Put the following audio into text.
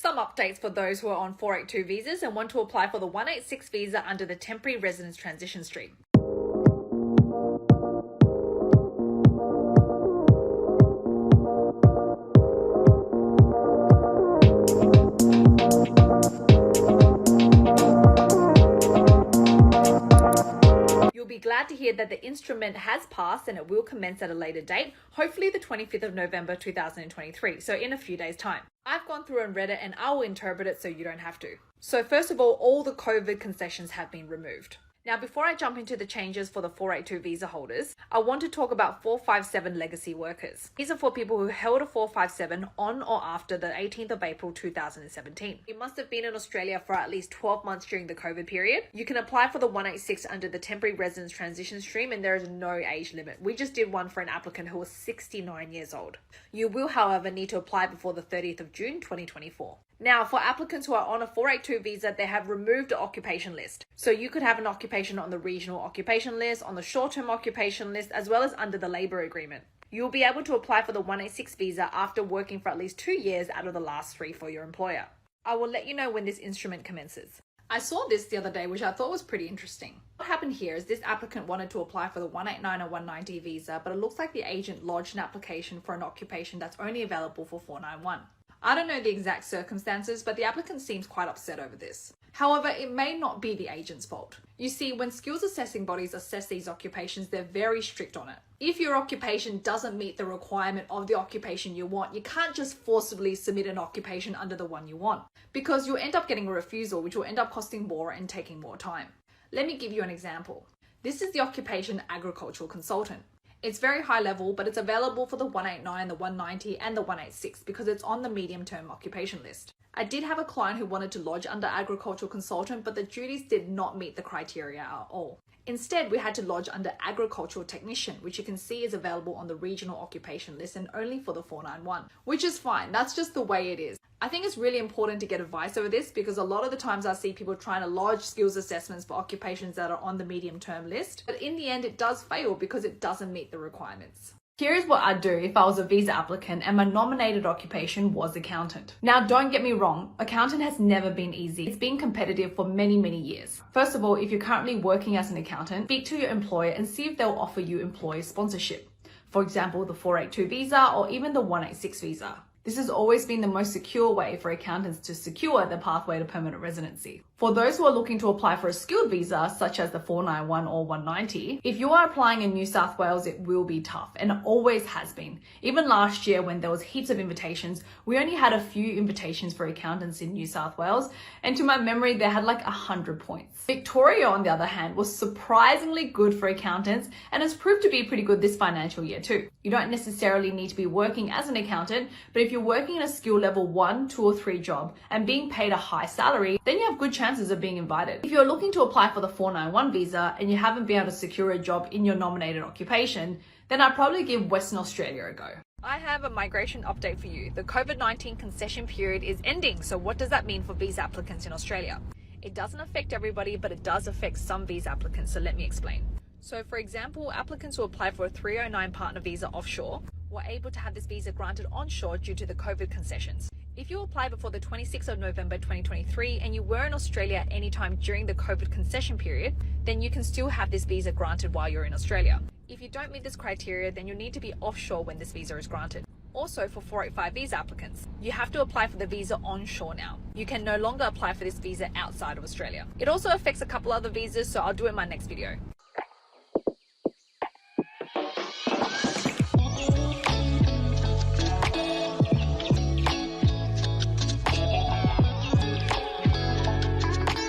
Some updates for those who are on 482 visas and want to apply for the 186 visa under the Temporary Residence Transition Stream. You'll be glad to hear that the instrument has passed and it will commence at a later date, hopefully the 25th of November 2023, so in a few days' time. I've gone through and read it and I will interpret it so you don't have to. So first of all the COVID concessions have been removed. Now, before I jump into the changes for the 482 visa holders, I want to talk about 457 legacy workers. These are for people who held a 457 on or after the 18th of April 2017. You must have been in Australia for at least 12 months during the COVID period. You can apply for the 186 under the Temporary Residence Transition Stream and there is no age limit. We just did one for an applicant who was 69 years old. You will, however, need to apply before the 30th of June 2024. Now, for applicants who are on a 482 visa, they have removed the occupation list. So you could have an occupation on the regional occupation list, on the short-term occupation list, as well as under the labour agreement. You'll be able to apply for the 186 visa after working for at least 2 years out of the last 3 for your employer. I will let you know when this instrument commences. I saw this the other day, which I thought was pretty interesting. What happened here is this applicant wanted to apply for the 189 or 190 visa, but it looks like the agent lodged an application for an occupation that's only available for 491. I don't know the exact circumstances, but the applicant seems quite upset over this. However, it may not be the agent's fault. You see, when skills assessing bodies assess these occupations, they're very strict on it. If your occupation doesn't meet the requirement of the occupation you want, you can't just forcibly submit an occupation under the one you want, because you'll end up getting a refusal, which will end up costing more and taking more time. Let me give you an example. This is the occupation agricultural consultant. It's very high level, but it's available for the 189, the 190 and the 186 because it's on the medium term occupation list. I did have a client who wanted to lodge under agricultural consultant, but the duties did not meet the criteria at all. Instead, we had to lodge under agricultural technician, which you can see is available on the regional occupation list and only for the 491, which is fine. That's just the way it is. I think it's really important to get advice over this because a lot of the times I see people trying to lodge skills assessments for occupations that are on the medium term list, but in the end it does fail because it doesn't meet the requirements. Here's what I'd do if I was a visa applicant and my nominated occupation was accountant. Now, don't get me wrong, accountant has never been easy. It's been competitive for many years. First of all, if you're currently working as an accountant, speak to your employer and see if they'll offer you employee sponsorship. For example, the 482 visa or even the 186 visa. This has always been the most secure way for accountants to secure the pathway to permanent residency. For those who are looking to apply for a skilled visa, such as the 491 or 190, if you are applying in New South Wales, it will be tough, and it always has been. Even last year when there was heaps of invitations, we only had a few invitations for accountants in New South Wales, and to my memory, they had like 100 points. Victoria, on the other hand, was surprisingly good for accountants, and has proved to be pretty good this financial year too. You don't necessarily need to be working as an accountant, but if you're working in a skill level 1, 2 or 3 job and being paid a high salary, then you have good chances of being invited. If you're looking to apply for the 491 visa and you haven't been able to secure a job in your nominated occupation, then I'd probably give Western Australia a go. I have a migration update for you. The COVID-19 concession period is ending, so what does that mean for visa applicants in Australia? It doesn't affect everybody, but it does affect some visa applicants, so let me explain. So for example, applicants who apply for a 309 partner visa offshore were able to have this visa granted onshore due to the COVID concessions. If you apply before the 26th of November 2023 and you were in Australia at any time during the COVID concession period, then you can still have this visa granted while you're in Australia. If you don't meet this criteria, then you'll need to be offshore when this visa is granted. Also, for 485 visa applicants, you have to apply for the visa onshore now. You can no longer apply for this visa outside of Australia. It also affects a couple other visas, so I'll do it in my next video.